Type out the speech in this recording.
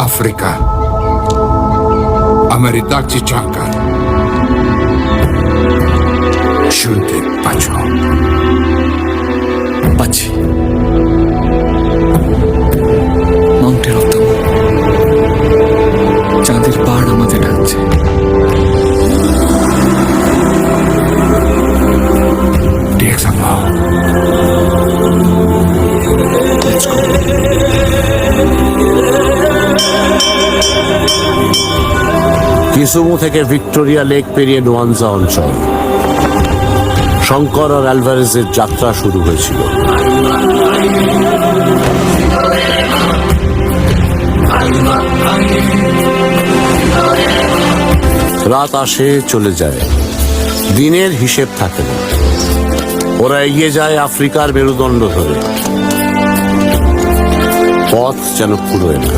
Africa. Ameritaci Chaka. শুনতে পাচ্ছ? পাচ্ছি। মাউন্টেন অফ দ্য মুন, চাঁদের পাহাড় আমাদের ডাকছে। Take some more. Let's go. কিসুমু থেকে ভিক্টোরিয়া লেক পেরিয়ে নোয়ানজা অঞ্চল, শঙ্কর আর অ্যালভারেজের যাত্রা শুরু হয়েছিল। রাত আসে, চলে যায়, দিনের হিসেব থাকে না। ওরা এগিয়ে যায় আফ্রিকার মেরুদণ্ড ধরে, পথ যেন ফুরোয় না।